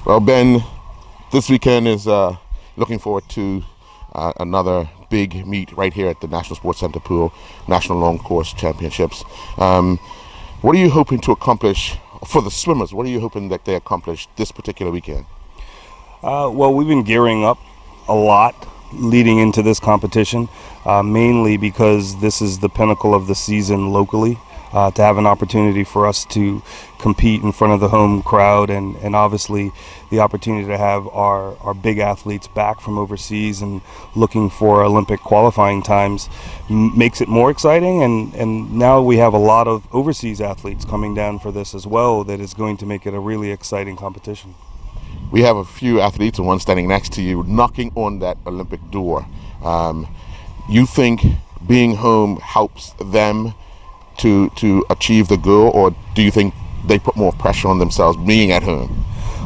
Well, Ben, this weekend is looking forward to another big meet right here at the National Sports Center Pool, National Long Course Championships. What are you hoping to accomplish for the swimmers? What are you hoping that they accomplish this particular weekend? Well, we've been gearing up a lot leading into this competition, mainly because this is the pinnacle of the season locally. To have an opportunity for us to compete in front of the home crowd and obviously the opportunity to have our big athletes back from overseas and looking for Olympic qualifying times makes it more exciting, and now we have a lot of overseas athletes coming down for this as well that is going to make it a really exciting competition. We have a few athletes and one standing next to you knocking on that Olympic door. You think being home helps them to achieve the goal, or do you think they put more pressure on themselves being at home?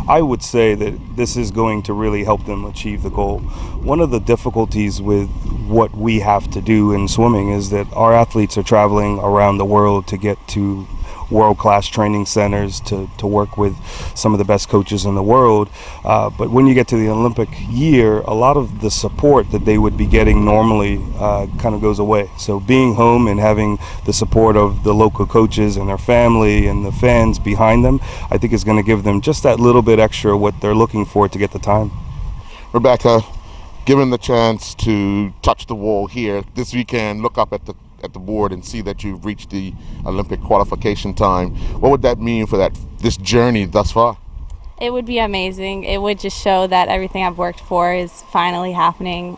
I would say that this is going to really help them achieve the goal. One of the difficulties with what we have to do in swimming is that our athletes are traveling around the world to get to world-class training centers to work with some of the best coaches in the world. But when you get to the Olympic year, a lot of the support that they would be getting normally kind of goes away. So being home and having the support of the local coaches and their family and the fans behind them, I think is going to give them just that little bit extra what they're looking for to get the time. Rebecca, given the chance to touch the wall here this weekend, look up at the board and see that you've reached the Olympic qualification time, what would that mean for this journey thus far? It would be amazing. It would just show that everything I've worked for is finally happening.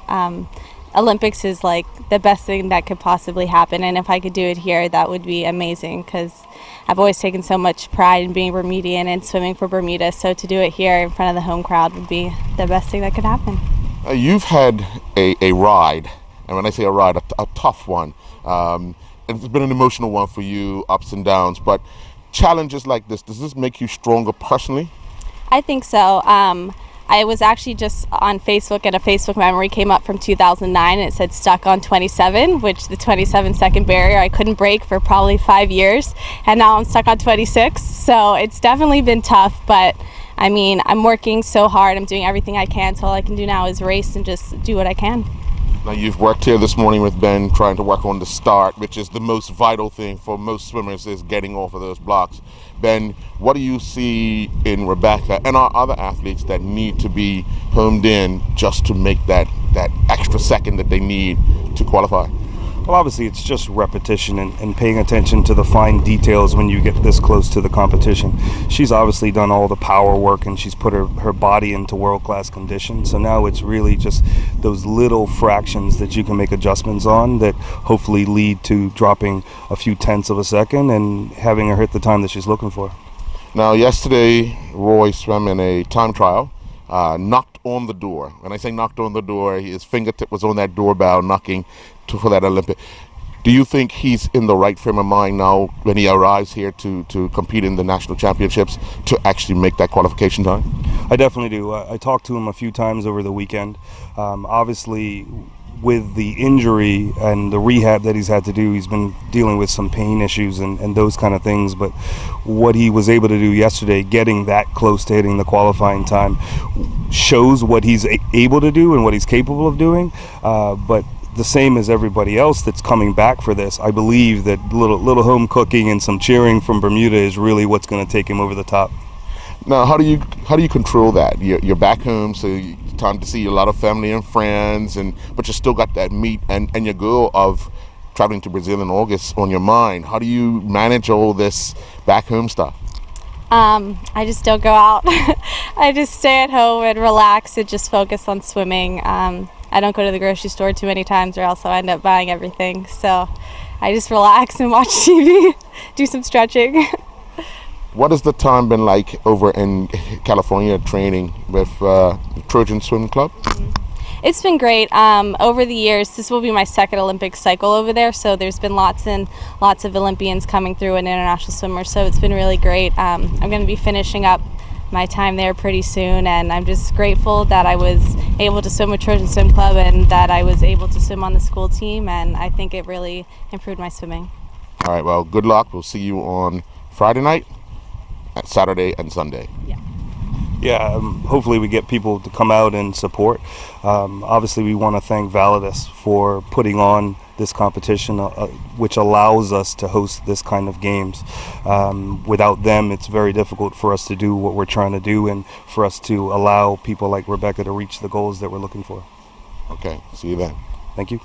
Olympics is like the best thing that could possibly happen, and if I could do it here, that would be amazing, because I've always taken so much pride in being Bermudian and swimming for Bermuda, so to do it here in front of the home crowd would be the best thing that could happen. You've had a ride, and when I say a ride, a tough one. It's been an emotional one for you, ups and downs, but challenges like this, does this make you stronger personally? I think so. I was actually just on Facebook, and a Facebook memory came up from 2009, and it said stuck on 27, which the 27-second barrier I couldn't break for probably 5 years, and now I'm stuck on 26, so it's definitely been tough, but I mean, I'm working so hard, I'm doing everything I can, so all I can do now is race and just do what I can. Now, you've worked here this morning with Ben trying to work on the start, which is the most vital thing for most swimmers, is getting off of those blocks. Ben, what do you see in Rebecca and our other athletes that need to be homed in just to make that extra second that they need to qualify? Well, obviously it's just repetition and paying attention to the fine details when you get this close to the competition. She's obviously done all the power work and she's put her body into world-class condition. So now it's really just those little fractions that you can make adjustments on that hopefully lead to dropping a few tenths of a second and having her hit the time that she's looking for. Now, yesterday, Roy swam in a time trial, knocked on the door. When I say knocked on the door, his fingertip was on that doorbell knocking for that Olympic. Do you think he's in the right frame of mind now when he arrives here to compete in the national championships to actually make that qualification time? I definitely do. I talked to him a few times over the weekend. Obviously, with the injury and the rehab that he's had to do, he's been dealing with some pain issues and those kind of things. But what he was able to do yesterday, getting that close to hitting the qualifying time, shows what he's able to do and what he's capable of doing. But the same as everybody else that's coming back for this, I believe that little home cooking and some cheering from Bermuda is really what's going to take him over the top. Now, how do you control that? You're back home, so you're time to see a lot of family and friends, but you still got that meet and your goal of traveling to Brazil in August on your mind. How do you manage all this back home stuff? I just don't go out. I just stay at home and relax and just focus on swimming. I don't go to the grocery store too many times, or else I'll end up buying everything. So I just relax and watch TV, do some stretching. What has the time been like over in California training with Trojan Swim Club? It's been great. Over the years, this will be my second Olympic cycle over there, so there's been lots and lots of Olympians coming through and international swimmers, so it's been really great. I'm going to be finishing up my time there pretty soon, and I'm just grateful that I was able to swim with Trojan Swim Club and that I was able to swim on the school team, and I think it really improved my swimming. All right, well, good luck. We'll see you on Friday night, Saturday, and Sunday. Yeah. Yeah, hopefully we get people to come out and support. Obviously, we want to thank Validus for putting on this competition, which allows us to host this kind of games. Without them, it's very difficult for us to do what we're trying to do and for us to allow people like Rebecca to reach the goals that we're looking for. Okay, see you then. Thank you.